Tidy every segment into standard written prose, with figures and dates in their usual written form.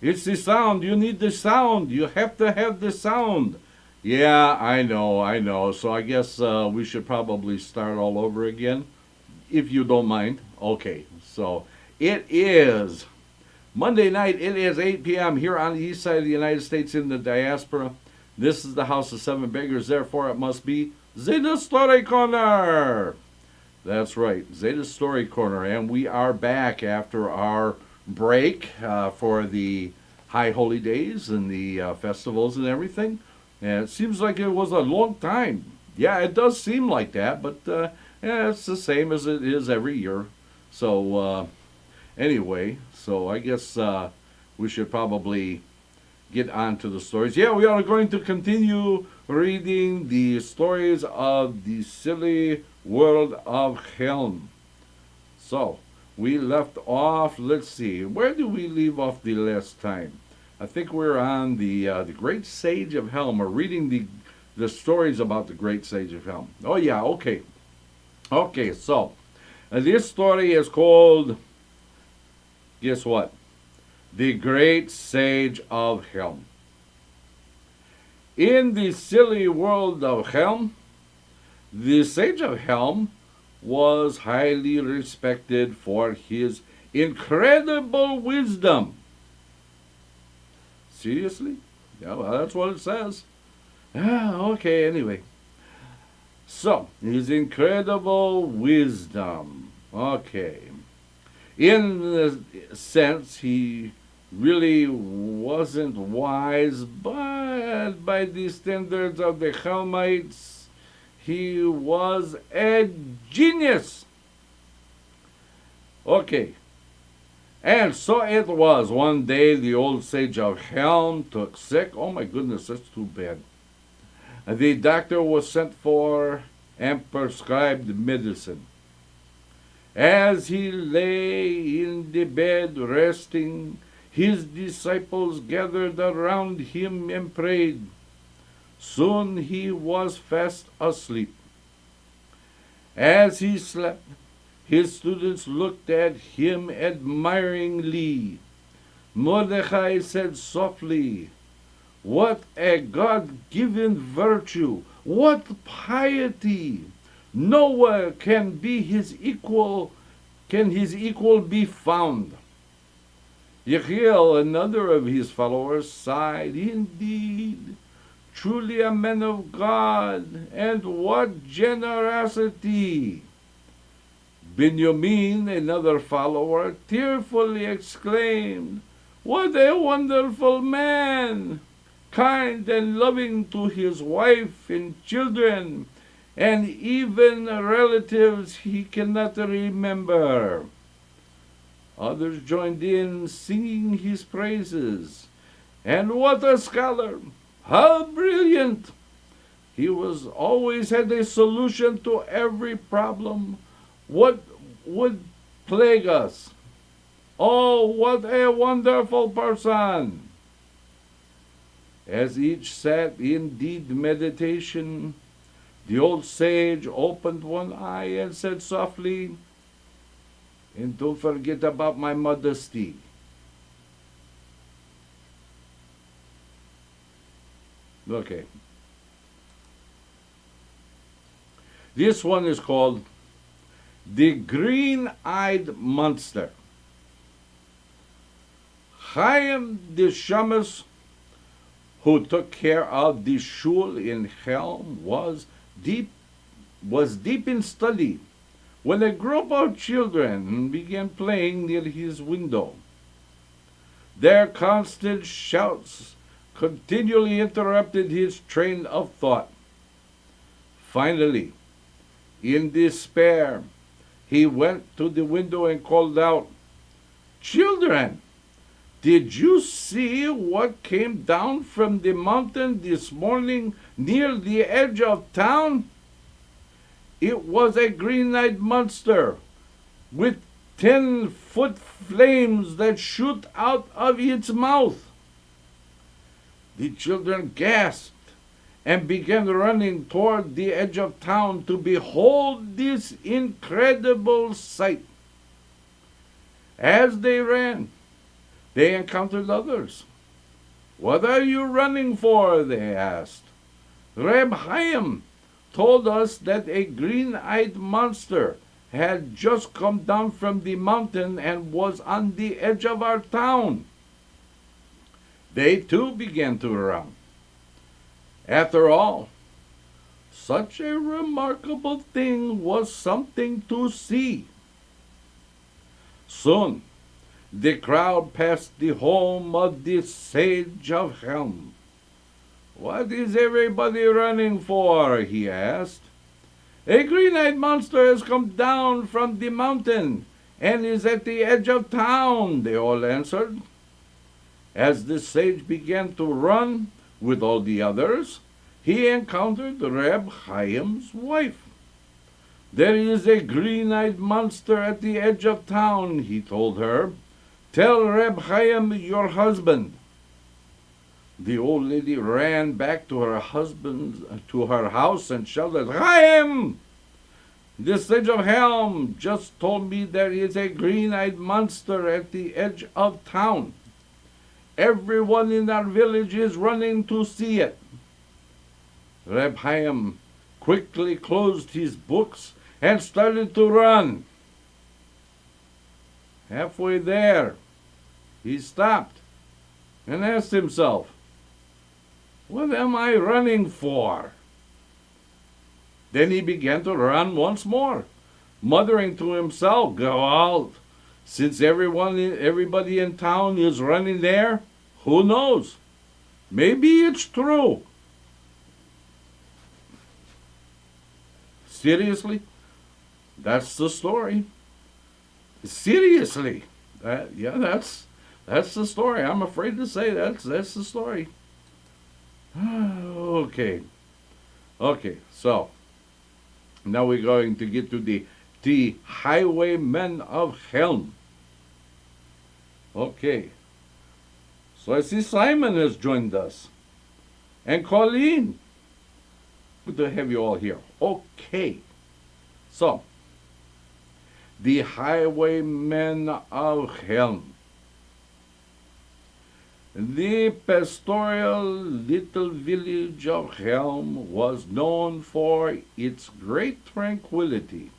It's the sound. You need the sound. You have to have the sound. Yeah, I know, I know. So I guess we should probably start all over again, if you don't mind. Okay, so it is Monday night. It is 8 p.m. here on the east side of the United States in the diaspora. This is the House of Seven Beggars. Therefore, it must be Zeyde Story Corner. That's right, Zeyde Story Corner. And we are back after our break for the high holy days and the festivals and everything. And it seems like it was a long time. Yeah, it does seem like that, but yeah, it's the same as it is every year. So, anyway, so I guess we should probably get on to the stories. Yeah, we are going to continue reading the stories of the silly world of Helm. So, we left off, let's see, where did we leave off the last time? I think we're on the Great Sage of Helm, or reading the stories about the Great Sage of Helm. Oh yeah, okay. Okay, so this story is called, guess what? The Great Sage of Helm. In the silly world of Helm, the Sage of Helm was highly respected for his incredible wisdom. Seriously? Yeah, well, that's what it says. Okay, anyway. So, his incredible wisdom. Okay. In the sense, he really wasn't wise, but by the standards of the Helmites, he was a genius. Okay. And so it was. One day the old sage of Helm took sick. Oh my goodness, that's too bad. The doctor was sent for and prescribed medicine. As he lay in the bed resting, his disciples gathered around him and prayed. Soon he was fast asleep. As he slept, his students looked at him admiringly. Mordecai said softly, "What a God-given virtue! What piety! Nowhere can his equal be found." Yechiel, another of his followers, sighed, "Indeed, truly a man of God, and what generosity!" Benjamin, another follower, tearfully exclaimed, "What a wonderful man! Kind and loving to his wife and children, and even relatives he cannot remember." Others joined in, singing his praises. "And what a scholar! How brilliant! He was always had a solution to every problem. What would plague us? Oh, what a wonderful person!" As each sat in deep meditation, the old sage opened one eye and said softly, "And don't forget about my modesty." Okay. This one is called The Green-Eyed Monster. Chaim the Shamus, who took care of the shul in Helm, was deep in study when a group of children began playing near his window. Their constant shouts continually interrupted his train of thought. Finally, in despair, he went to the window and called out, "Children, did you see what came down from the mountain this morning near the edge of town? It was a green-eyed monster with 10-foot flames that shoot out of its mouth." The children gasped and began running toward the edge of town to behold this incredible sight. As they ran, They encountered others. "What are you running for?" they asked. "Reb Chaim told us that a green-eyed monster had just come down from the mountain and was on the edge of our town." They too began to run. After all, such a remarkable thing was something to see. Soon, the crowd passed the home of the sage of Helm. "What is everybody running for?" he asked. "A green-eyed monster has come down from the mountain and is at the edge of town," they all answered. As the sage began to run with all the others, he encountered Reb Chaim's wife. "There is a green-eyed monster at the edge of town," he told her. "Tell Reb Chaim, your husband." The old lady ran back to her house and shouted, "Chaim! The sage of Helm just told me there is a green-eyed monster at the edge of town. Everyone in our village is running to see it." Reb Chaim quickly closed his books and started to run. Halfway there, he stopped and asked himself, "What am I running for?" Then he began to run once more, muttering to himself, "Go out. Since everybody in town is running there, who knows? Maybe it's true." Seriously? That's the story. Seriously? That's the story. I'm afraid to say that's the story. Okay. So now we're going to get to the highwaymen of Helm. Okay. So I see Simon has joined us. And Colleen. Good to have you all here. Okay. So, the highwaymen of Helm. The pastoral little village of Helm was known for its great tranquility.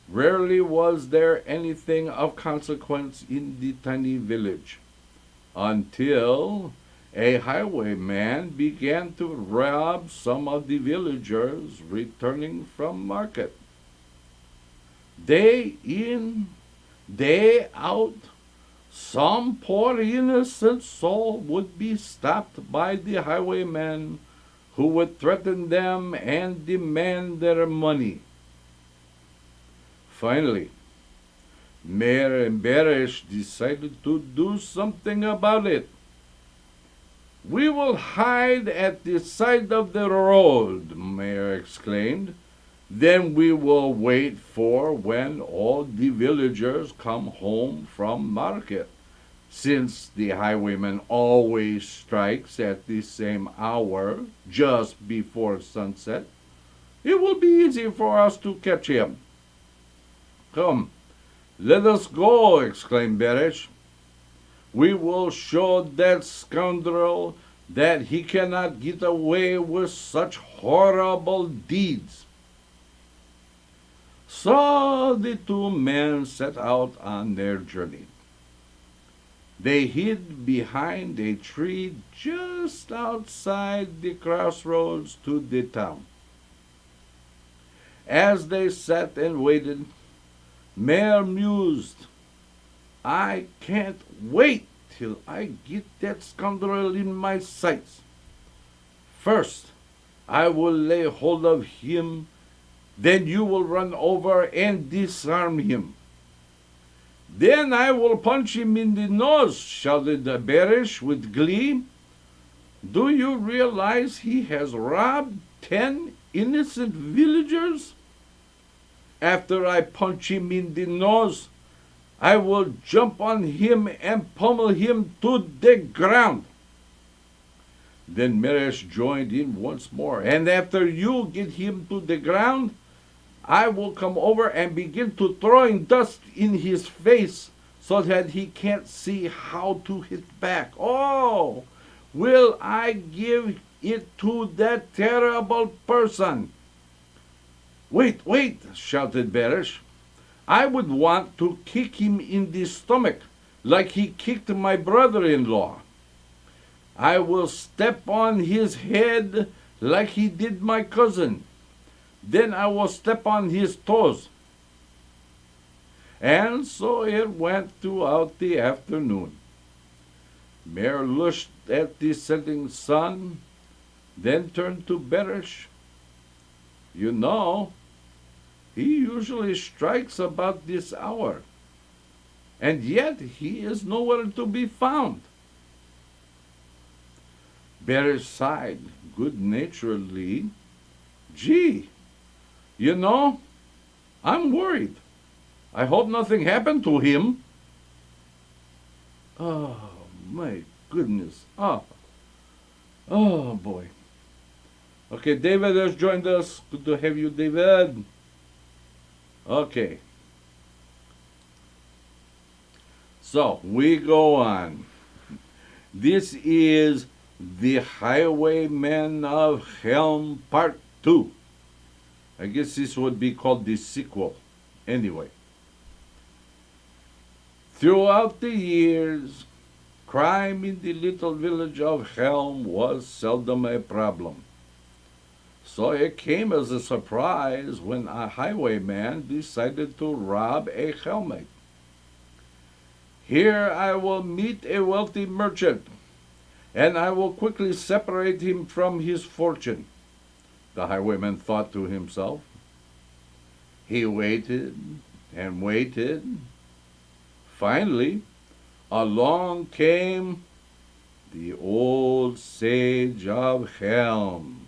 Rarely was there anything of consequence in the tiny village, until a highwayman began to rob some of the villagers returning from market. Day in, day out, some poor innocent soul would be stopped by the highwayman, who would threaten them and demand their money. Finally, Meir and Beresh decided to do something about it. "We will hide at the side of the road," Meir exclaimed. "Then we will wait for when all the villagers come home from market. Since the highwayman always strikes at the same hour, just before sunset, it will be easy for us to catch him." "Come, let us go," exclaimed Beresh. "We will show that scoundrel that he cannot get away with such horrible deeds." So the two men set out on their journey. They hid behind a tree just outside the crossroads to the town. As they sat and waited, Meir mused, "I can't wait till I get that scoundrel in my sights. First, I will lay hold of him, then you will run over and disarm him." "Then I will punch him in the nose," shouted Beresh with glee. "Do you realize he has robbed 10 innocent villagers? After I punch him in the nose, I will jump on him and pummel him to the ground." Then Meresh joined in once more, "And after you get him to the ground, I will come over and begin to throwing dust in his face so that he can't see how to hit back. Oh, will I give it to that terrible person? Wait, wait, shouted Beggars. I would want to kick him in the stomach like he kicked my brother-in-law. I will step on his head like he did my cousin. Then I will step on his toes. And so it went throughout the afternoon. Mare looked at the setting sun, then turned to Beggars. You know, he usually strikes about this hour, and yet he is nowhere to be found. Beggars sighed good-naturedly. Gee, you know, I'm worried. I hope nothing happened to him. Oh, my goodness. Oh, boy. Okay, David has joined us. Good to have you, David. Okay. So, we go on. This is The Highwaymen of Helm Part 2. I guess this would be called the sequel. Anyway. Throughout the years, crime in the little village of Helm was seldom a problem. So it came as a surprise when a highwayman decided to rob a helmet. Here I will meet a wealthy merchant, and I will quickly separate him from his fortune, the highwayman thought to himself. He waited and waited. Finally, along came the old sage of Helm.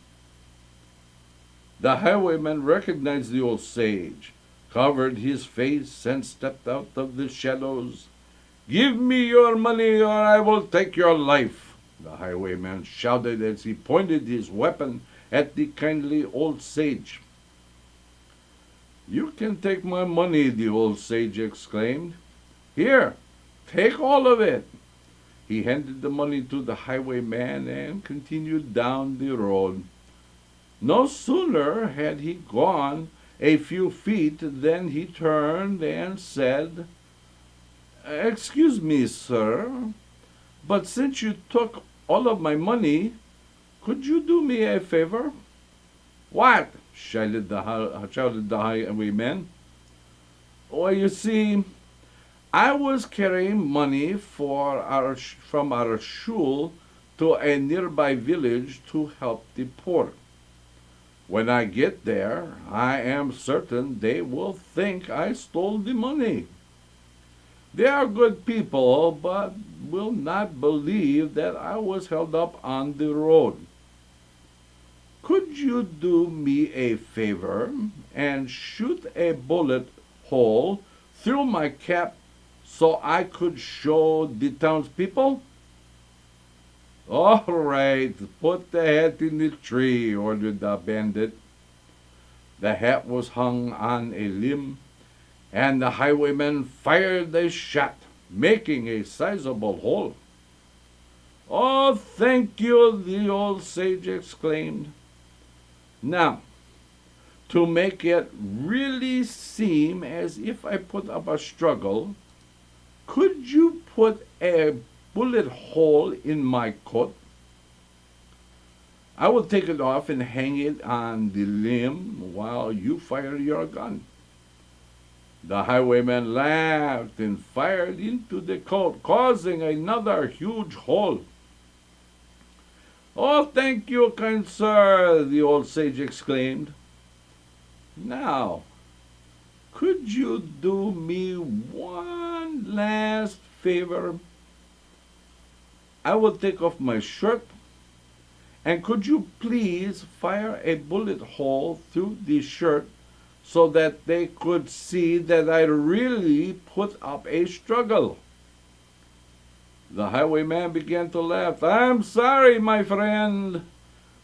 The highwayman recognized the old sage, covered his face, and stepped out of the shadows. "Give me your money, or I will take your life," the highwayman shouted as he pointed his weapon at the kindly old sage. "You can take my money," the old sage exclaimed. "Here, take all of it." He handed the money to the highwayman and continued down the road. No sooner had he gone a few feet than he turned and said, "Excuse me, sir, but since you took all of my money, could you do me a favor?" "What?" shouted the highwayman. "Well, you see, I was carrying money from our shul to a nearby village to help the poor. When I get there, I am certain they will think I stole the money. They are good people, but will not believe that I was held up on the road. Could you do me a favor and shoot a bullet hole through my cap so I could show the townspeople?" "All right, put the hat in the tree," ordered the bandit. The hat was hung on a limb, and the highwayman fired a shot, making a sizable hole. "Oh, thank you," the old sage exclaimed. "Now, to make it really seem as if I put up a struggle, could you put a bullet hole in my coat? I will take it off and hang it on the limb while you fire your gun." The highwayman laughed and fired into the coat, causing another huge hole. "Oh, thank you, kind sir," the old sage exclaimed. "Now, could you do me one last favor? I will take off my shirt, and could you please fire a bullet hole through the shirt so that they could see that I really put up a struggle?" The highwayman began to laugh. "I'm sorry, my friend.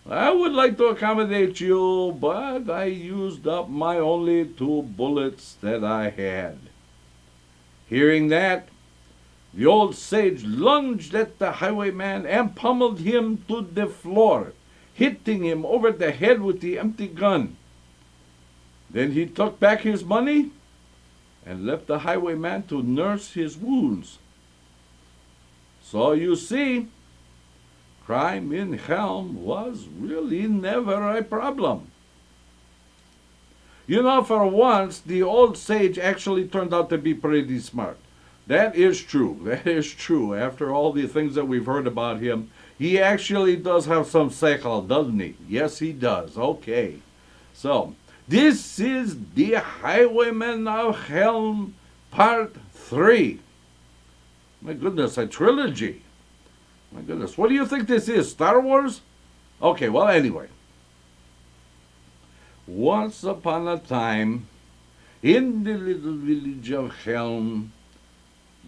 I would like to accommodate you, but I used up my only 2 bullets that I had." Hearing that, The old sage lunged at the highwayman and pummeled him to the floor, hitting him over the head with the empty gun. Then he took back his money and left the highwayman to nurse his wounds. So you see, crime in Helm was really never a problem. You know, for once, the old sage actually turned out to be pretty smart. That is true. That is true. After all the things that we've heard about him, he actually does have some seichel, doesn't he? Yes, he does. Okay. So, this is the Highwayman of Helm, Part 3. My goodness, a trilogy. My goodness, what do you think this is, Star Wars? Okay, well, anyway. Once upon a time, in the little village of Helm,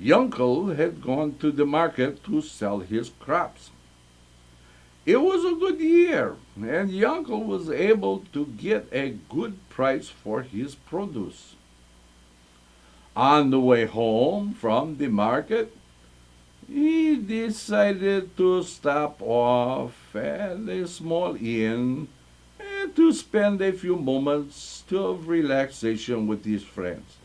Yunkel had gone to the market to sell his crops. It was a good year, and Yunkel was able to get a good price for his produce. On the way home from the market, he decided to stop off at a small inn and to spend a few moments of relaxation with his friends.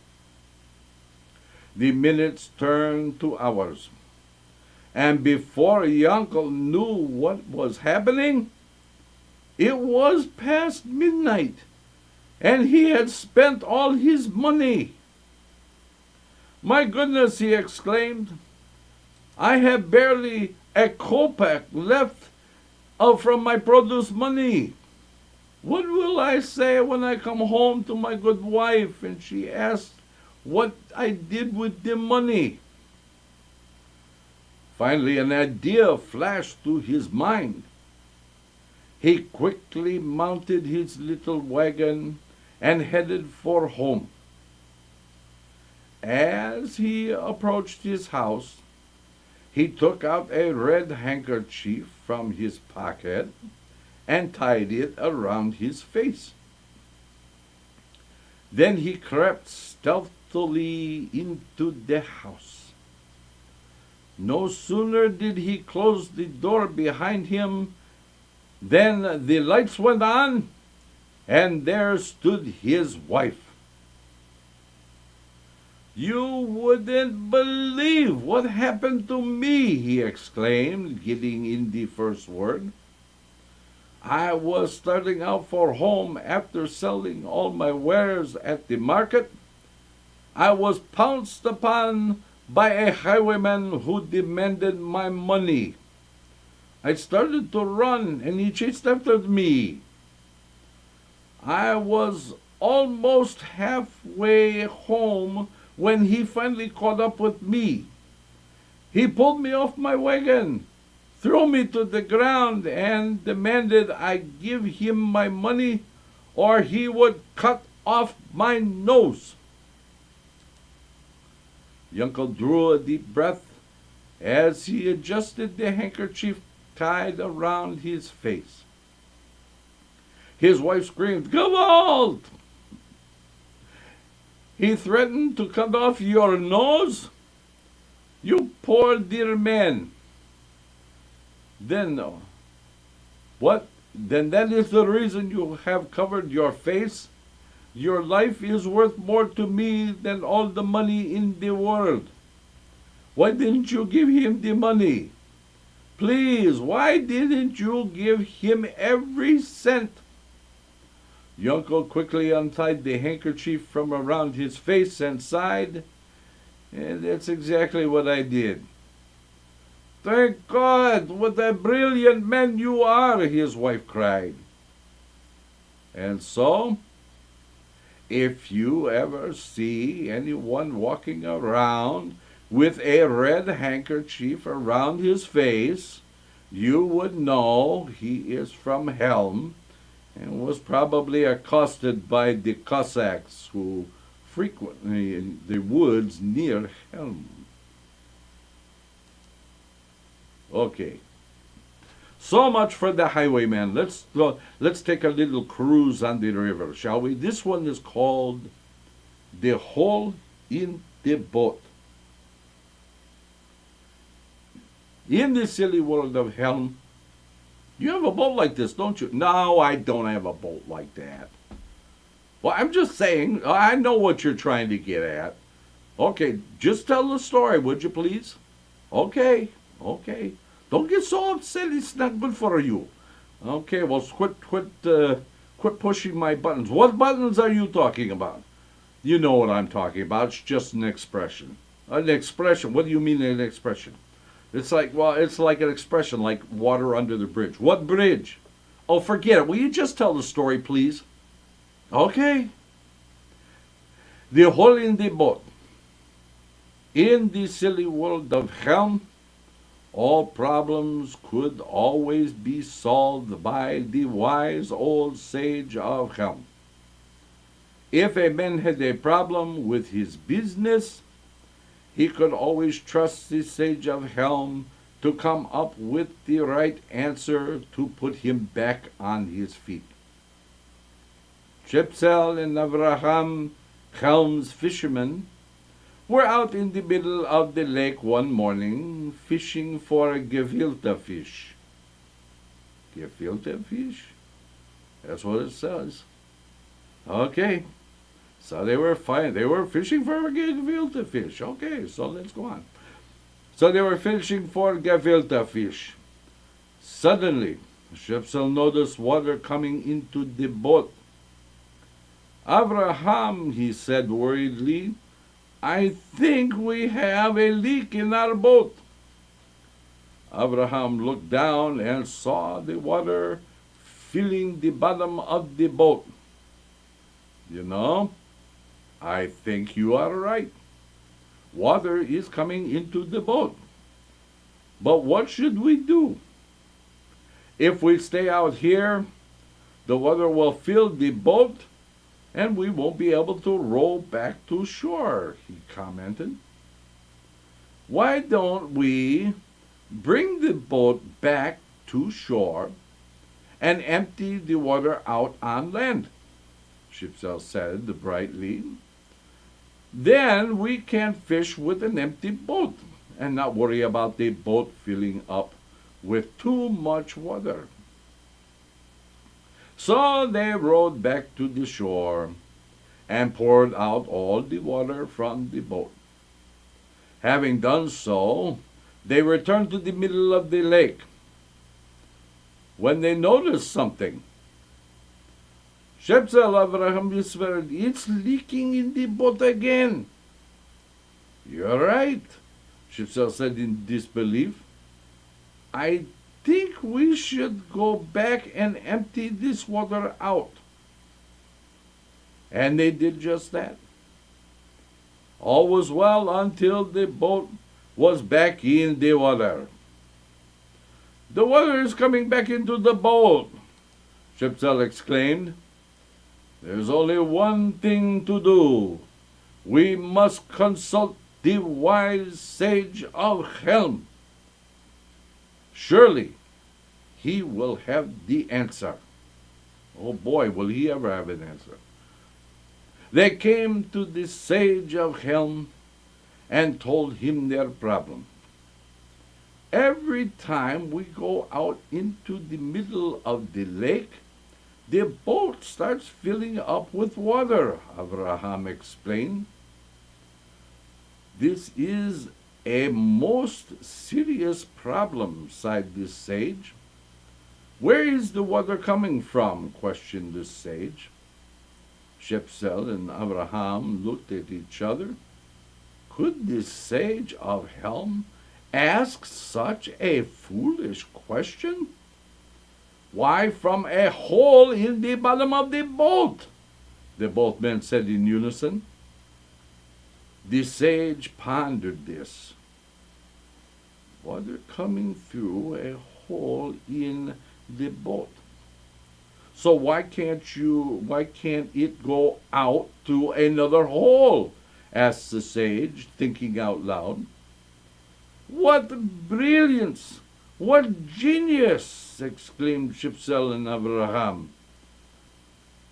The minutes turned to hours, and before Yunkel knew what was happening, it was past midnight, and he had spent all his money. "My goodness," he exclaimed, "I have barely a kopeck left from my produce money. What will I say when I come home to my good wife and she asks what I did with the money?" Finally, an idea flashed through his mind. He quickly mounted his little wagon and headed for home. As he approached his house, he took out a red handkerchief from his pocket and tied it around his face. Then he crept stealthily into the house. No sooner did he close the door behind him than the lights went on, and there stood his wife. "You wouldn't believe what happened to me," he exclaimed, getting in the first word. "I was starting out for home after selling all my wares at the market. I was pounced upon by a highwayman who demanded my money. I started to run, and he chased after me. I was almost halfway home when he finally caught up with me. He pulled me off my wagon, threw me to the ground, and demanded I give him my money or he would cut off my nose." Yunkel drew a deep breath as he adjusted the handkerchief tied around his face. His wife screamed, "Gewalt! He threatened to cut off your nose? You poor dear man. Then what? Then that is the reason you have covered your face? Your life is worth more to me than all the money in the world. Why didn't you give him the money? Please, why didn't you give him every cent?" Yunkel quickly untied the handkerchief from around his face and sighed, "And that's exactly what I did." "Thank God, what a brilliant man you are," his wife cried. And so, if you ever see anyone walking around with a red handkerchief around his face, you would know he is from Helm and was probably accosted by the Cossacks who frequented the woods near Helm. Okay. So much for the highwayman. Let's take a little cruise on the river, shall we? This one is called The Hole in the Boat. In the silly world of Helm, you have a boat like this, don't you? No, I don't have a boat like that. Well, I'm just saying, I know what you're trying to get at. Okay, just tell the story, would you please? Okay, okay. Don't get so upset. It's not good for you. Okay, well, quit pushing my buttons. What buttons are you talking about? You know what I'm talking about. It's just an expression. An expression. What do you mean an expression? It's like, well, it's like an expression, like water under the bridge. What bridge? Oh, forget it. Will you just tell the story, please? Okay. The hole in the boat. In the silly world of Helm, all problems could always be solved by the wise old sage of Helm. If a man had a problem with his business, he could always trust the sage of Helm to come up with the right answer to put him back on his feet. Shepsel and Avraham, Helm's fishermen, were out in the middle of the lake one morning fishing for a gefilte fish. Gefilte fish? That's what it says. Okay. So they were fine. They were fishing for a gefilte fish. Okay, so let's go on. So they were fishing for gefilte fish. Suddenly, Shepsel noticed water coming into the boat. Abraham, he said worriedly, I think we have a leak in our boat. Abraham looked down and saw the water filling the bottom of the boat. You know, I think you are right. Water is coming into the boat. But what should we do? If we stay out here, the water will fill the boat and we won't be able to row back to shore, he commented. Why don't we bring the boat back to shore and empty the water out on land? Shepsel said brightly. Then we can fish with an empty boat and not worry about the boat filling up with too much water. So they rowed back to the shore and poured out all the water from the boat. Having done so, they returned to the middle of the lake. When they noticed something, Shepsel Abraham whispered, It's leaking in the boat again. You're right, Shepsel said in disbelief. I think we should go back and empty this water out. And they did just that. All was well until the boat was back in the water. The water is coming back into the boat, Shepsel exclaimed. There's only one thing to do. We must consult the wise sage of Helm. Surely he will have the answer. Oh boy, will he ever have an answer. They came to the sage of Helm and told him their problem. Every time we go out into the middle of the lake, the boat starts filling up with water, Abraham explained. This is a most serious problem, sighed the sage. Where is the water coming from? Questioned the sage. Shepsel and Abraham looked at each other. Could the sage of Helm ask such a foolish question? Why, from a hole in the bottom of the boat, the both men said in unison. The sage pondered this. Water coming through a hole in the boat. So why can't it go out through another hole? Asked the sage, thinking out loud. What brilliance! What genius! Exclaimed Shepsel and Abraham.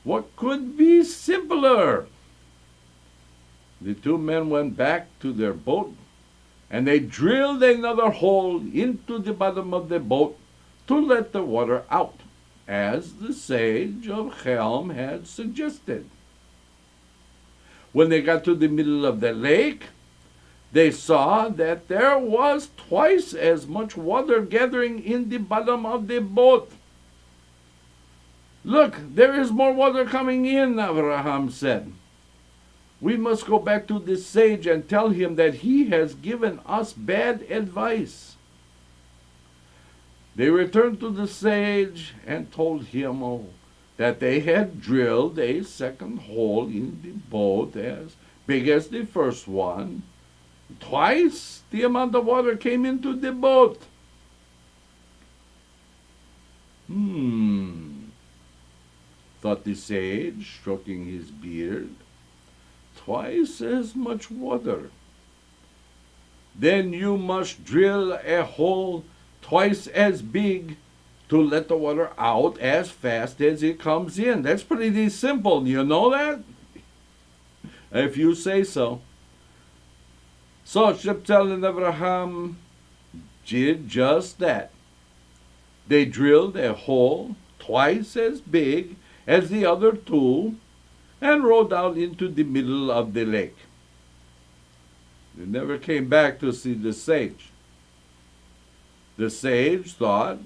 What could be simpler? The two men went back to their boat And they drilled another hole into the bottom of the boat to let the water out, as the sage of Helm had suggested. When they got to the middle of the lake, they saw that there was twice as much water gathering in the bottom of the boat. "Look, there is more water coming in," Abraham said. "We must go back to the sage and tell him that he has given us bad advice." They returned to the sage and told him that they had drilled a second hole in the boat as big as the first one. Twice the amount of water came into the boat. Thought the sage, stroking his beard. Twice as much water. Then you must drill a hole twice as big to let the water out as fast as it comes in. That's pretty simple. You know that? If you say so. So Sheptel and Abraham did just that. They drilled a hole twice as big as the other two and rowed out into the middle of the lake. They never came back to see the sage. The sage thought,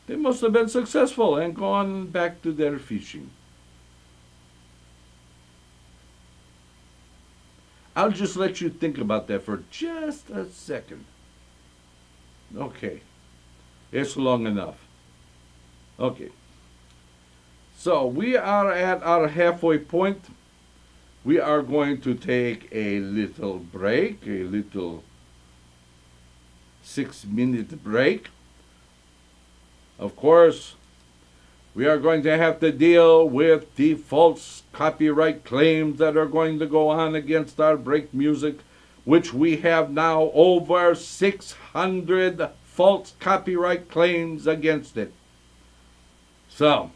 they must have been successful and gone back to their fishing. I'll just let you think about that for just a second. Okay. It's long enough. Okay. So we are at our halfway point. We are going to take a little break, a little 6-minute break. Of course, we are going to have to deal with the false copyright claims that are going to go on against our break music, which we have now over 600 false copyright claims against it. So,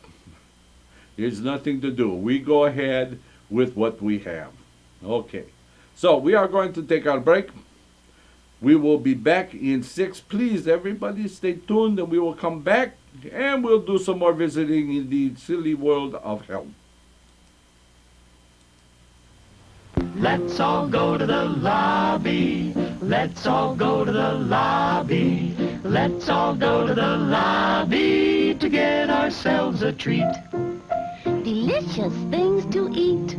there's nothing to do. We go ahead with what we have. Okay. So, we are going to take our break. We will be back in 6. Please, everybody, stay tuned, and we will come back, and we'll do some more visiting in the silly world of Helm. Let's all go to the lobby. Let's all go to the lobby. Let's all go to the lobby to get ourselves a treat. Delicious things to eat.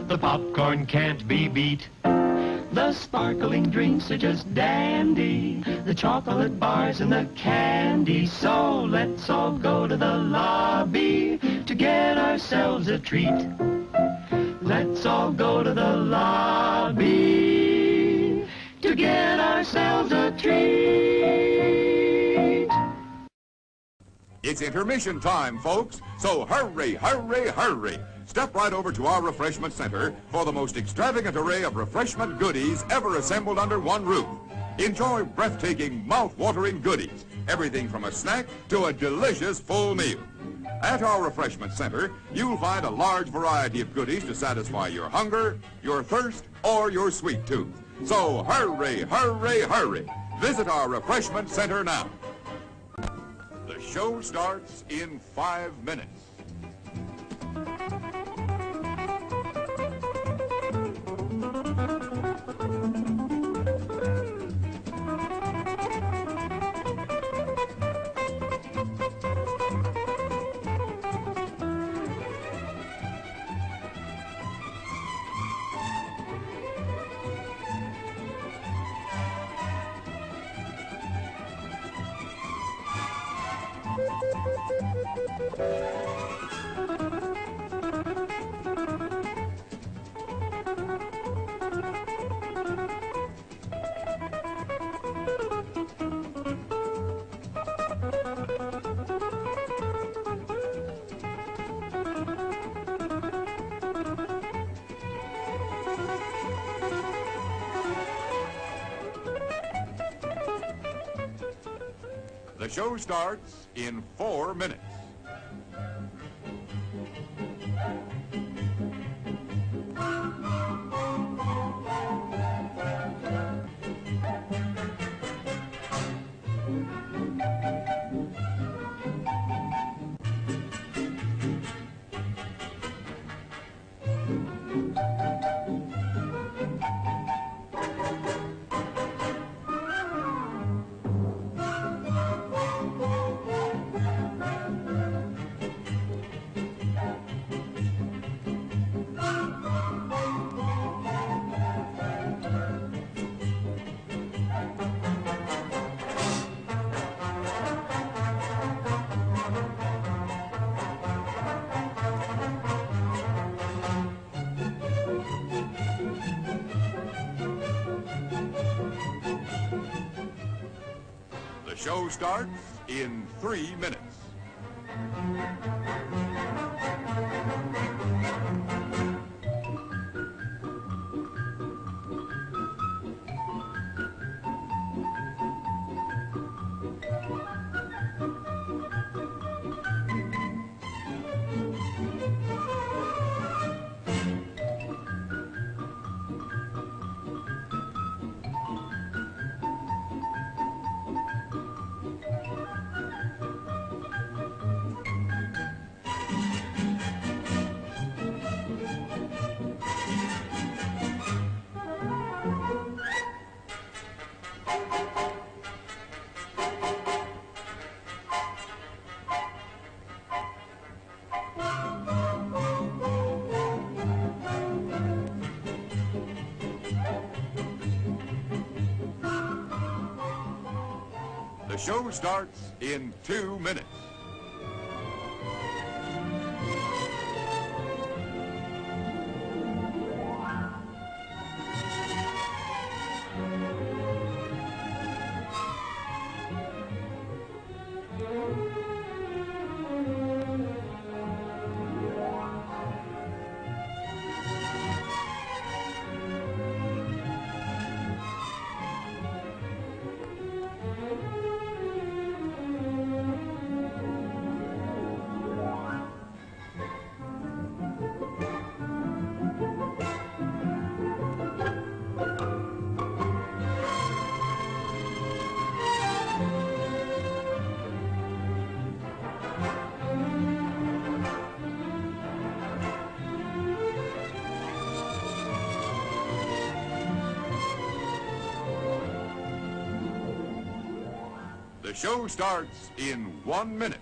The popcorn can't be beat. The sparkling drinks are just dandy. The chocolate bars and the candy. So let's all go to the lobby to get ourselves a treat. Let's all go to the lobby to get ourselves a treat. It's intermission time, folks, so hurry, hurry, hurry. Step right over to our refreshment center for the most extravagant array of refreshment goodies ever assembled under one roof. Enjoy breathtaking, mouth-watering goodies, everything from a snack to a delicious full meal. At our refreshment center, you'll find a large variety of goodies to satisfy your hunger, your thirst, or your sweet tooth. So hurry, hurry, hurry. Visit our refreshment center now. The show starts in 5 minutes. The show starts in 4 minutes. show starts in 3 minutes. The show starts in 2 minutes. The show starts in 1 minute.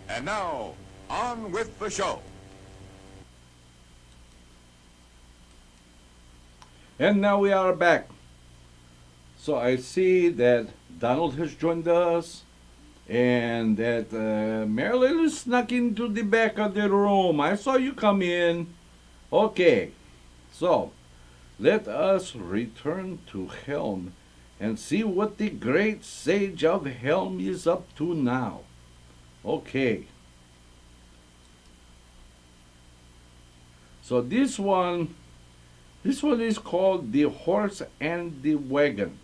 And now, on with the show. And now we are back. So I see that Donald has joined us and that Marilyn snuck into the back of the room. I saw you come in. Okay, so let us return to Helm and see what the great sage of Helm is up to now. Okay. So this one is called The Horse and the Wagon.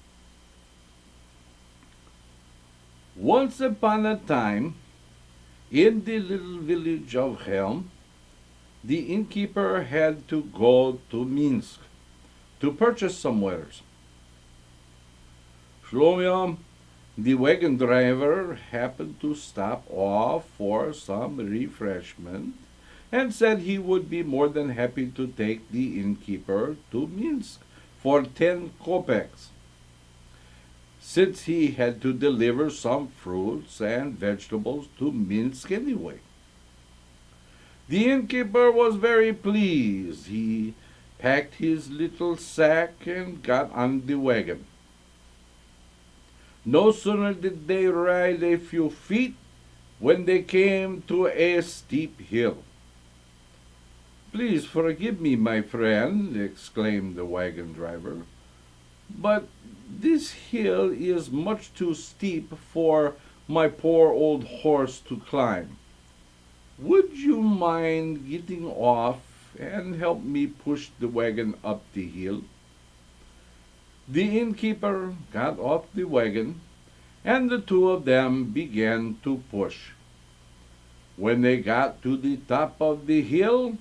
Once upon a time, in the little village of Helm, the innkeeper had to go to Minsk to purchase some wares. Shlomo, the wagon driver, happened to stop off for some refreshment and said he would be more than happy to take the innkeeper to Minsk for 10 kopecks, since he had to deliver some fruits and vegetables to Minsk anyway. The innkeeper was very pleased. He packed his little sack and got on the wagon. No sooner did they ride a few feet when they came to a steep hill. "Please forgive me, my friend," exclaimed the wagon driver, "but this hill is much too steep for my poor old horse to climb. Would you mind getting off and help me push the wagon up the hill?" The innkeeper got off the wagon, and the two of them began to push. When they got to the top of the hill,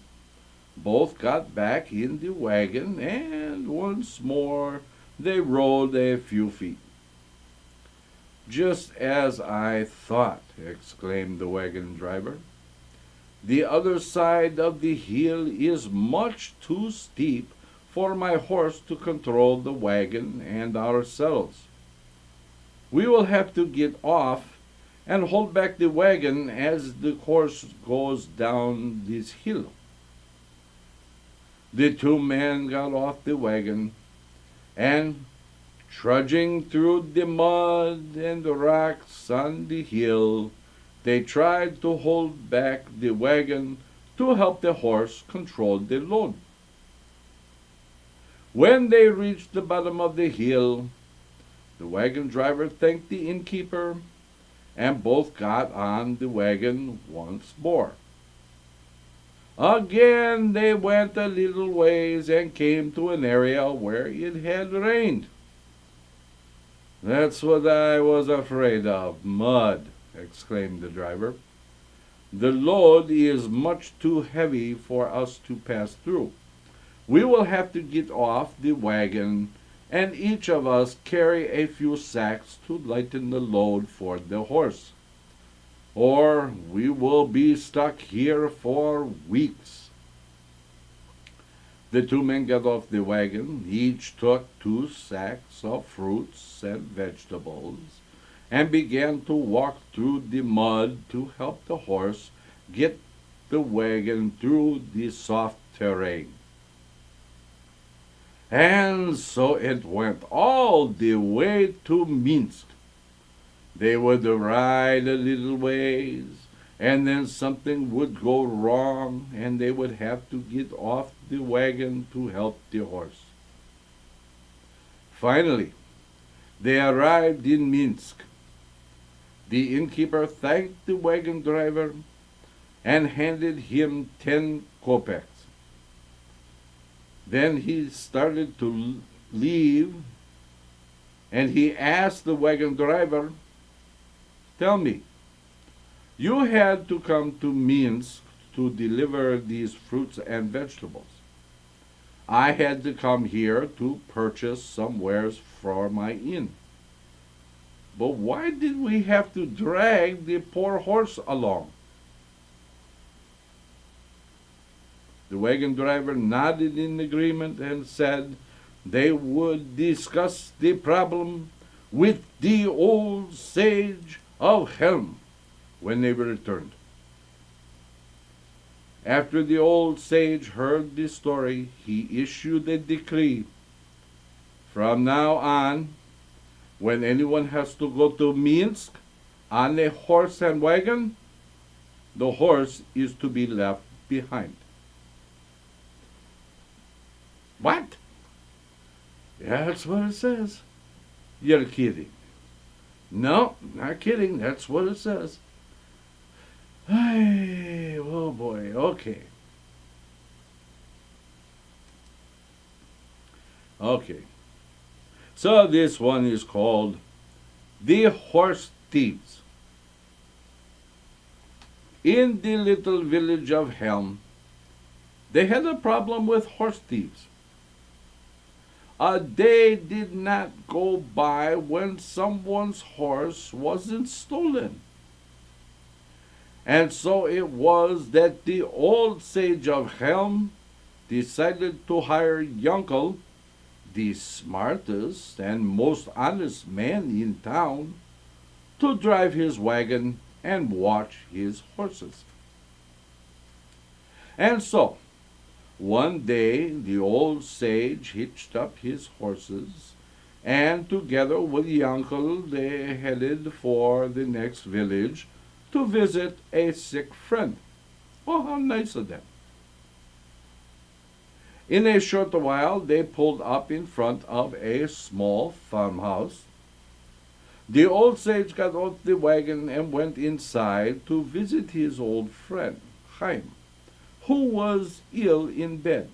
both got back in the wagon, and once more they rode a few feet. "Just as I thought," exclaimed the wagon driver. "The other side of the hill is much too steep for my horse to control the wagon and ourselves. We will have to get off and hold back the wagon as the horse goes down this hill." The two men got off the wagon, and trudging through the mud and the rocks on the hill, they tried to hold back the wagon to help the horse control the load. When they reached the bottom of the hill, the wagon driver thanked the innkeeper, and both got on the wagon once more. Again they went a little ways and came to an area where it had rained. "That's what I was afraid of, mud," exclaimed the driver. "The load is much too heavy for us to pass through. We will have to get off the wagon and each of us carry a few sacks to lighten the load for the horse, or we will be stuck here for weeks." The two men got off the wagon. Each took 2 sacks of fruits and vegetables and began to walk through the mud to help the horse get the wagon through the soft terrain. And so it went all the way to Minsk. They would ride a little ways, and then something would go wrong, and they would have to get off the wagon to help the horse. Finally, they arrived in Minsk. The innkeeper thanked the wagon driver and handed him 10 kopecks. Then he started to leave, and he asked the wagon driver, "Tell me, you had to come to Minsk to deliver these fruits and vegetables. I had to come here to purchase some wares for my inn. But why did we have to drag the poor horse along?" The wagon driver nodded in agreement and said they would discuss the problem with the old sage of Helm when they returned. After the old sage heard the story, he issued a decree. From now on, when anyone has to go to Minsk on a horse and wagon, the horse is to be left behind. What? Yeah, that's what it says. You're kidding. No, not kidding. That's what it says. Hey, oh boy, okay. Okay. So this one is called The Horse Thieves. In the little village of Helm, they had a problem with horse thieves. A day did not go by when someone's horse wasn't stolen. And so it was that the old sage of Helm decided to hire Yunkel, the smartest and most honest man in town, to drive his wagon and watch his horses. And so, one day the old sage hitched up his horses, and together with Yunkel they headed for the next village to visit a sick friend. Oh, how nice of them. In a short while they pulled up in front of a small farmhouse. The old sage got off the wagon and went inside to visit his old friend, Chaim, who was ill in bed.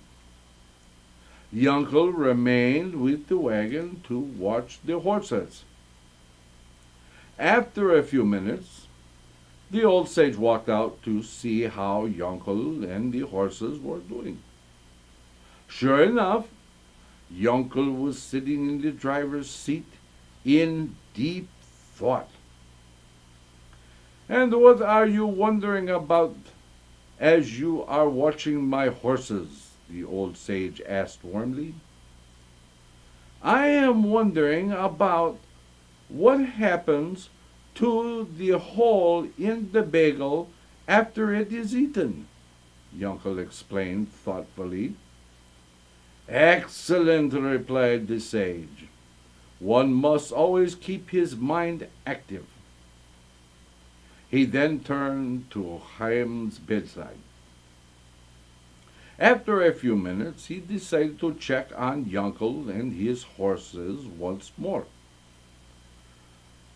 Yunkel remained with the wagon to watch the horses. After a few minutes, The old sage walked out to see how Yonkel and the horses were doing. Sure enough, Yonkel was sitting in the driver's seat in deep thought. "And what are you wondering about as you are watching my horses?" the old sage asked warmly. "I am wondering about what happens to the hole in the bagel after it is eaten," Yonkel explained thoughtfully. "Excellent," replied the sage. "One must always keep his mind active." He then turned to Chaim's bedside. After a few minutes, he decided to check on Yonkel and his horses once more.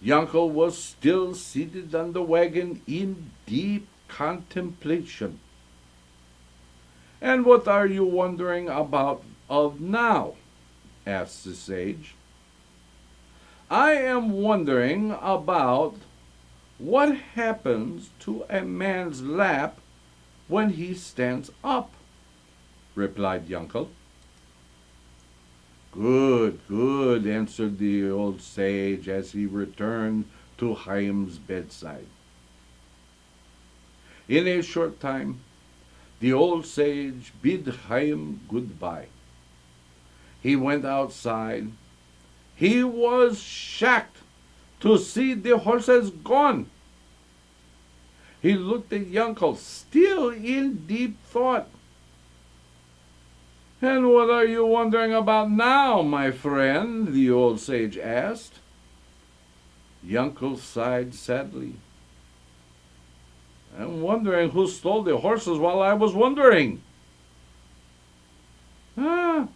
Yonkel was still seated on the wagon in deep contemplation. "And what are you wondering about of now?" asked the sage. "I am wondering about what happens to a man's lap when he stands up," replied Yonkel. "Good, good," answered the old sage as he returned to Chaim's bedside. In a short time, the old sage bid Chaim goodbye. He went outside. He was shocked to see the horses gone. He looked at Yonkel, still in deep thought. "And what are you wondering about now, my friend?" the old sage asked. Yonkel sighed sadly. "I'm wondering who stole the horses while I was wondering." "Ah,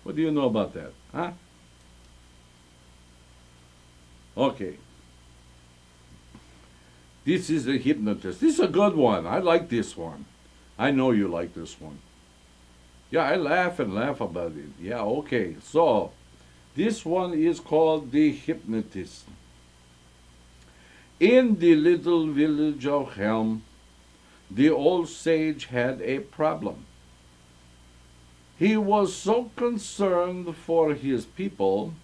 what do you know about that, huh?" Okay. This is a hypnotist. This is a good one. I like this one. I know you like this one. Yeah, I laugh and laugh about it. Yeah, okay. So, this one is called The Hypnotist. In the little village of Helm, the old sage had a problem. He was so concerned for his people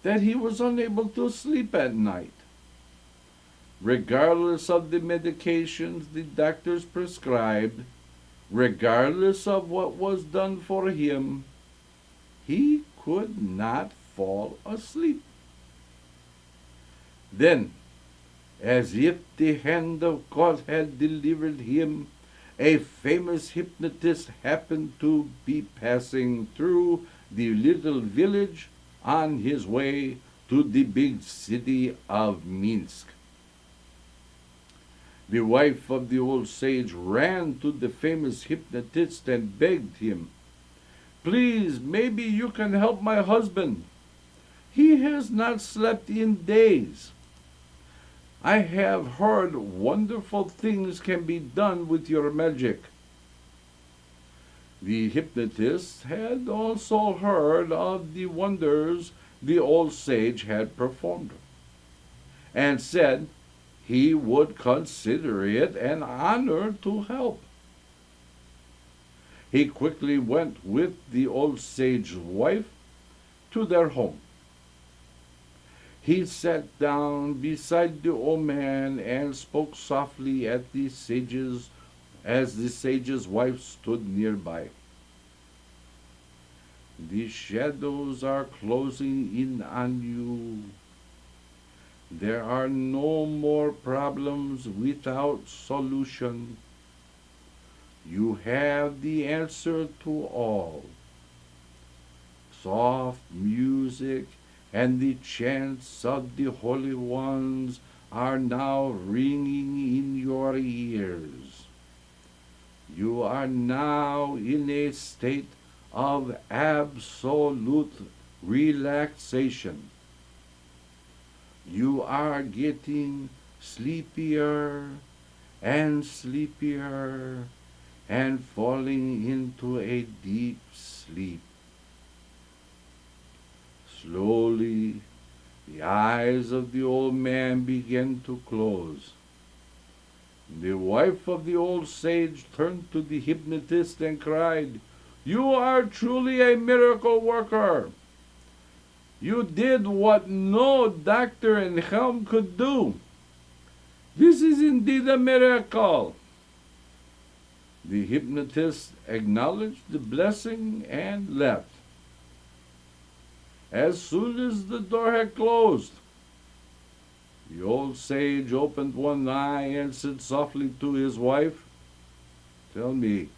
that he was unable to sleep at night. Regardless of the medications the doctors prescribed, regardless of what was done for him, he could not fall asleep. Then, as if the hand of God had delivered him, a famous hypnotist happened to be passing through the little village on his way to the big city of Minsk. The wife of the old sage ran to the famous hypnotist and begged him, "Please, maybe you can help my husband. He has not slept in days. I have heard wonderful things can be done with your magic." The hypnotist had also heard of the wonders the old sage had performed, and said he would consider it an honor to help. He quickly went with the old sage's wife to their home. He sat down beside the old man and spoke softly at the sage's as the sage's wife stood nearby. "The shadows are closing in on you. There are no more problems without solution. You have the answer to all. Soft music and the chants of the holy ones are now ringing in your ears. You are now in a state of absolute relaxation. You are getting sleepier and sleepier and falling into a deep sleep. Slowly, The eyes of the old man began to close. The wife of the old sage turned to the hypnotist and cried, "You are truly a miracle worker. You did what no doctor in Helm could do. This is indeed a miracle." The hypnotist acknowledged the blessing and left. As soon as the door had closed, the old sage opened one eye and said softly to his wife, "Tell me,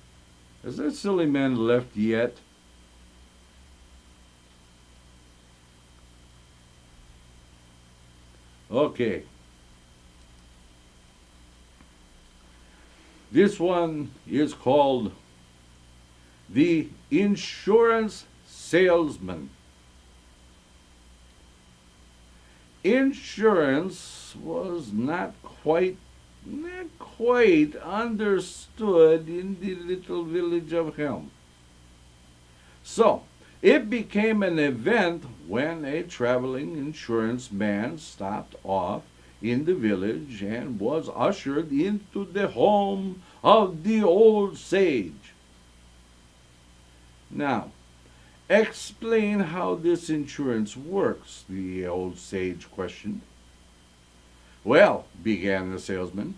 has that silly man left yet?" Okay. This one is called The Insurance Salesman. Insurance was not quite understood in the little village of Helm. So, it became an event when a traveling insurance man stopped off in the village and was ushered into the home of the old sage. Now, explain how this insurance works, the old sage questioned. "Well," began the salesman,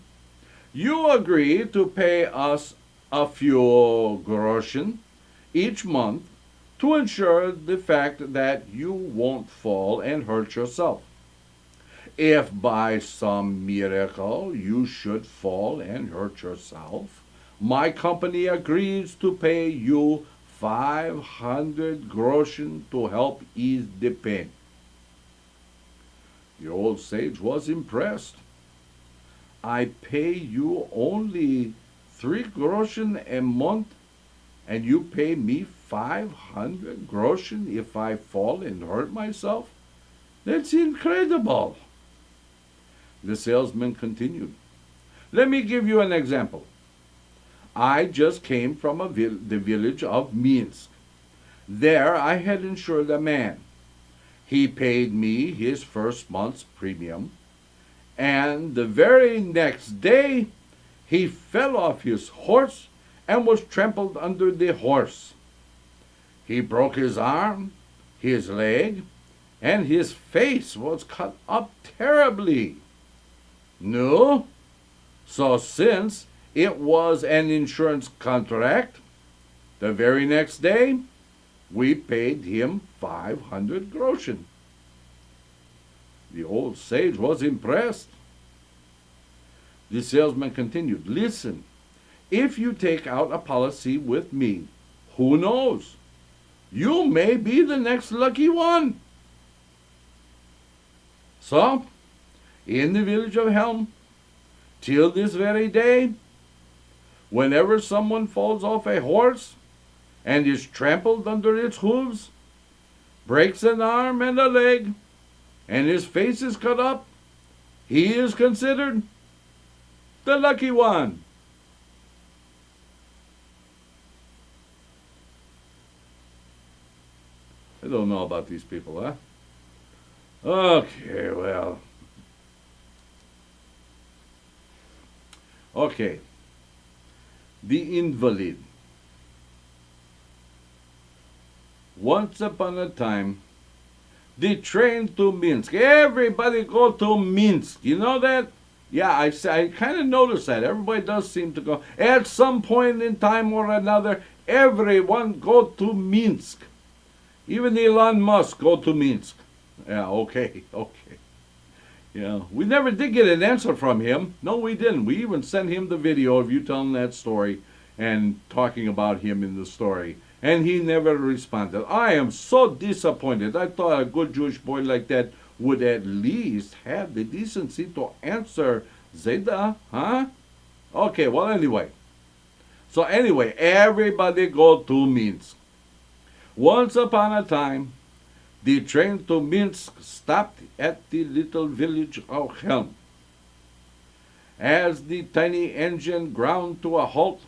"you agree to pay us a few groschen each month to ensure the fact that you won't fall and hurt yourself. If by some miracle you should fall and hurt yourself, my company agrees to pay you 500 groschen to help ease the pain." The old sage was impressed. "I pay you only 3 groschen a month, and you pay me 500 groschen if I fall and hurt myself? That's incredible." The salesman continued, "Let me give you an example. I just came from the village of Minsk. There I had insured a man. He paid me his first month's premium, and the very next day he fell off his horse and was trampled under the horse. He broke his arm, his leg, and his face was cut up terribly. No? So since it was an insurance contract, the very next day we paid him 500 groschen." The old sage was impressed. The salesman continued, "Listen, if you take out a policy with me, who knows? You may be the next lucky one." So, in the village of Helm, till this very day, whenever someone falls off a horse and is trampled under its hooves, breaks an arm and a leg, and his face is cut up, he is considered the lucky one. I don't know about these people, huh? Okay, well. Okay. The invalid. Once upon a time, the train to Minsk. Everybody go to Minsk. You know that? Yeah, I kind of noticed that. Everybody does seem to go. At some point in time or another, everyone go to Minsk. Even Elon Musk go to Minsk. Yeah, okay. Yeah, we never did get an answer from him. No, we didn't. We even sent him the video of you telling that story and talking about him in the story. And he never responded. I am so disappointed. I thought a good Jewish boy like that would at least have the decency to answer Zeyde, huh? Okay, well, anyway. So anyway, everybody go to Minsk. Once upon a time, the train to Minsk stopped at the little village of Helm. As the tiny engine ground to a halt,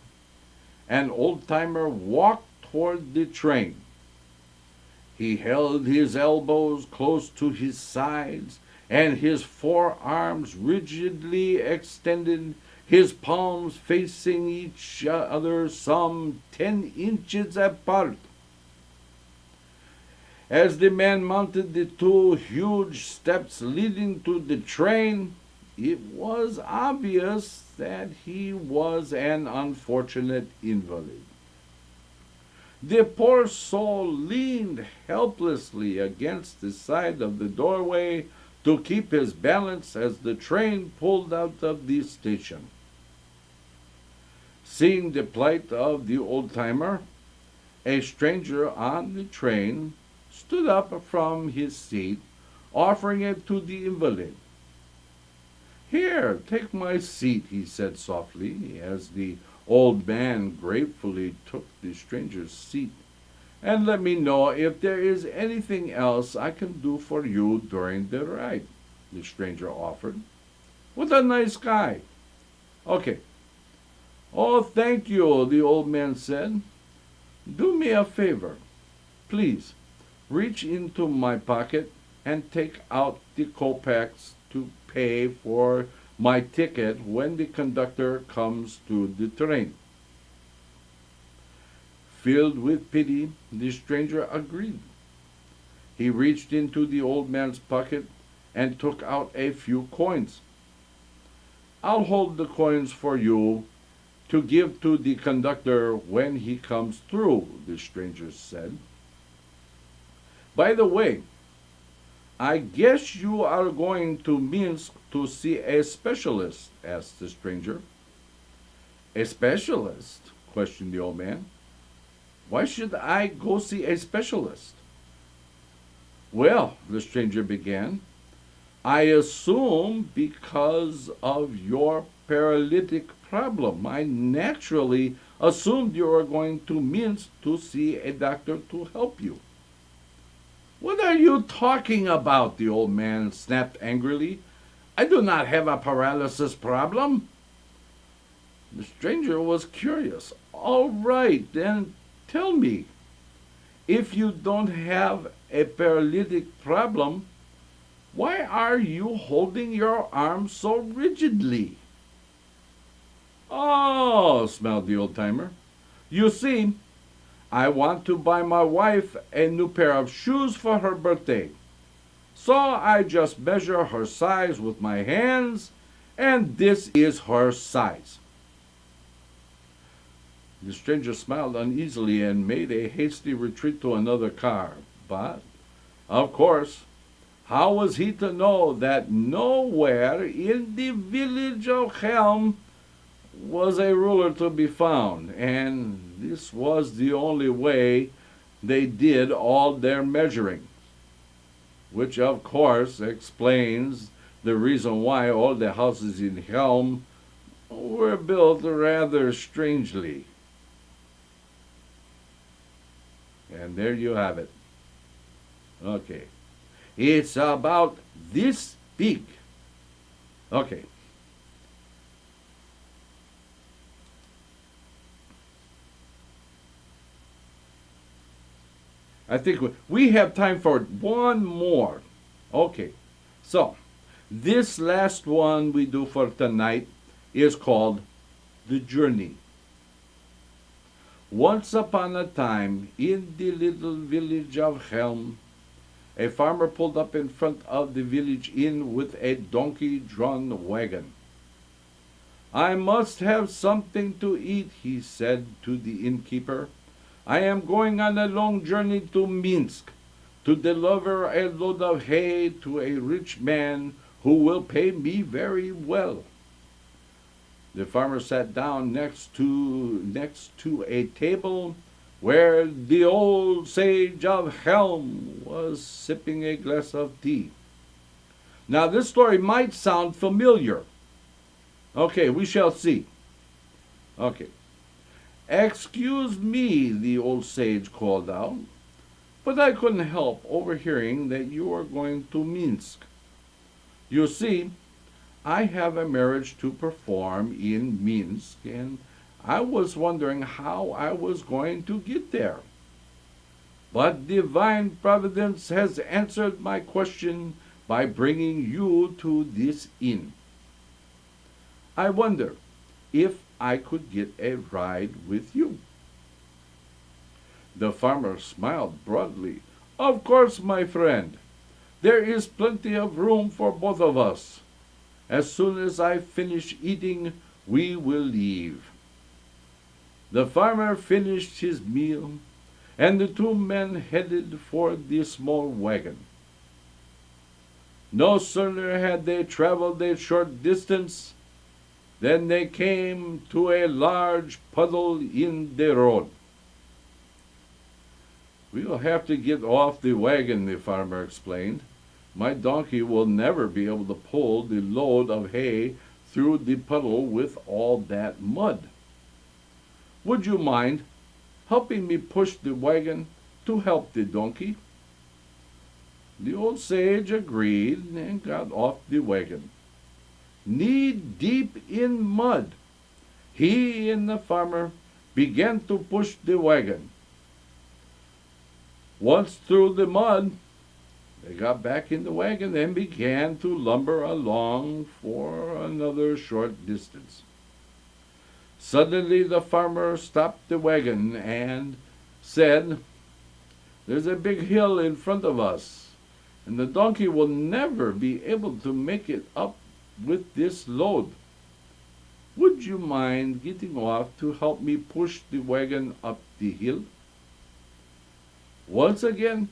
an old-timer walked toward the train. He held his elbows close to his sides and his forearms rigidly extended, his palms facing each other some 10 inches apart. As the man mounted the two huge steps leading to the train, it was obvious that he was an unfortunate invalid. The poor soul leaned helplessly against the side of the doorway to keep his balance as the train pulled out of the station. Seeing the plight of the old-timer, a stranger on the train stood up from his seat, offering it to the invalid. "Here, take my seat," he said softly, as the old man gratefully took the stranger's seat. "And let me know if there is anything else I can do for you during the ride," the stranger offered. "What a nice guy." "Okay." "Oh, thank you," the old man said. "Do me a favor. Please, reach into my pocket and take out the kopecks to pay for my ticket when the conductor comes to the train." Filled with pity, the stranger agreed. He reached into the old man's pocket and took out a few coins. "I'll hold the coins for you to give to the conductor when he comes through," the stranger said. "By the way, I guess you are going to Minsk to see a specialist," asked the stranger. "A specialist?" questioned the old man. "Why should I go see a specialist?" "Well," the stranger began, "I assume because of your paralytic problem. I naturally assumed you were going to Minsk to see a doctor to help you." "What are you talking about?" the old man snapped angrily. "I do not have a paralysis problem." The stranger was curious. "All right, then tell me, if you don't have a paralytic problem, why are you holding your arm so rigidly?" "Oh," smiled the old-timer, "you see, I want to buy my wife a new pair of shoes for her birthday. So I just measure her size with my hands, and this is her size." The stranger smiled uneasily and made a hasty retreat to another car. But, of course, how was he to know that nowhere in the village of Helm was a ruler to be found, and this was the only way they did all their measuring, which of course explains the reason why all the houses in Helm were built rather strangely. And there you have it. Okay. It's about this big. Okay. I think we have time for one more. Okay. So, this last one we do for tonight is called The Journey. Once upon a time, in the little village of Helm, a farmer pulled up in front of the village inn with a donkey-drawn wagon. "I must have something to eat," he said to the innkeeper. "I am going on a long journey to Minsk to deliver a load of hay to a rich man who will pay me very well." The farmer sat down next to a table where the old sage of Helm was sipping a glass of tea. Now, this story might sound familiar. Okay, we shall see. Okay. "Excuse me," the old sage called out, "but I couldn't help overhearing that you are going to Minsk. You see, I have a marriage to perform in Minsk, and I was wondering how I was going to get there." but divine providence has answered my question by bringing you to this inn. I wonder if I could get a ride with you." The farmer smiled broadly. "Of course, my friend. There is plenty of room for both of us. As soon as I finish eating, we will leave." The farmer finished his meal, and the two men headed for the small wagon. No sooner had they traveled a short distance than they came to a large puddle in the road. "We'll have to get off the wagon," the farmer explained. "My donkey will never be able to pull the load of hay through the puddle with all that mud. Would you mind helping me push the wagon to help the donkey?" The old sage agreed and got off the wagon. Knee-deep in mud, he and the farmer began to push the wagon. Once through the mud, they got back in the wagon and began to lumber along for another short distance. Suddenly the farmer stopped the wagon and said, "There's a big hill in front of us, and the donkey will never be able to make it up with this load. Would you mind getting off to help me push the wagon up the hill?" Once again,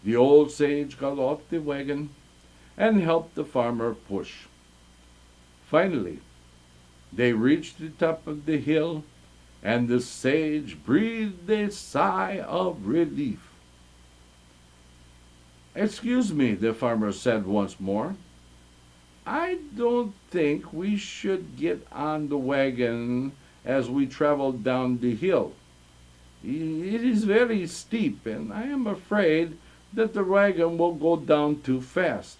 the old sage got off the wagon and helped the farmer push. Finally, they reached the top of the hill, and the sage breathed a sigh of relief. "Excuse me," the farmer said once more. "I don't think we should get on the wagon as we travel down the hill. It is very steep, and I am afraid that the wagon will go down too fast.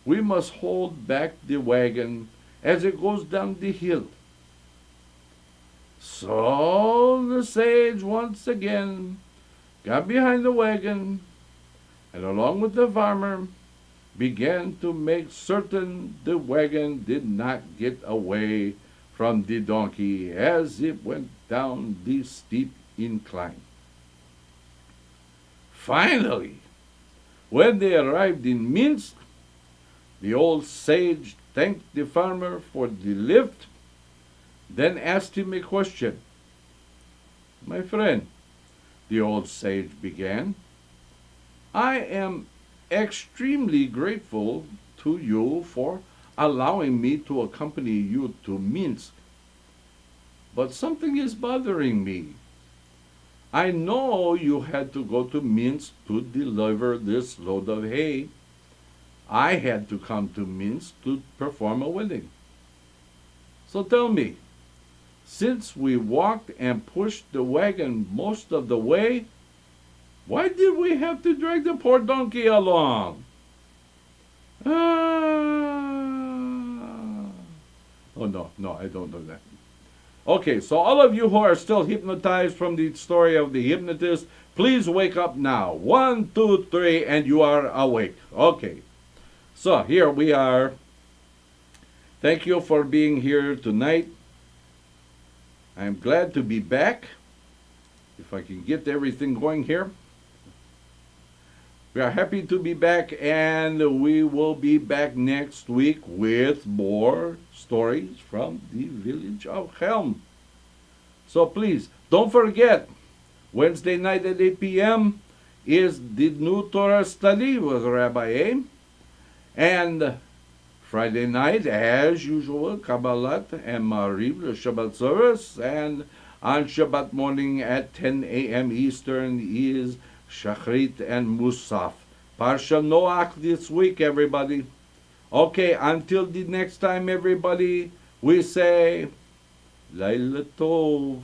We must hold back the wagon as it goes down the hill." So the sage once again got behind the wagon, and along with the farmer began to make certain the wagon did not get away from the donkey as it went down the steep incline. Finally, when they arrived in Minsk, the old sage thanked the farmer for the lift, then asked him a question. "My friend," the old sage began, "I am extremely grateful to you for allowing me to accompany you to Minsk. But something is bothering me. I know you had to go to Minsk to deliver this load of hay. I had to come to Minsk to perform a wedding. So tell me, since we walked and pushed the wagon most of the way, why did we have to drag the poor donkey along?" Oh, no, I don't know that. Okay, so all of you who are still hypnotized from the story of the hypnotist, please wake up now. 1, 2, 3, and you are awake. Okay, so here we are. Thank you for being here tonight. I'm glad to be back. If I can get everything going here. We are happy to be back, and we will be back next week with more stories from the village of Helm. So please, don't forget, Wednesday night at 8 p.m. is the new Torah study with Rabbi A. And Friday night, as usual, Kabbalat and Mariv, the Shabbat service. And on Shabbat morning at 10 a.m. Eastern is Shachrit and Musaf. Parsha Noach this week, everybody. Okay, until the next time, everybody, we say, Laila Tov.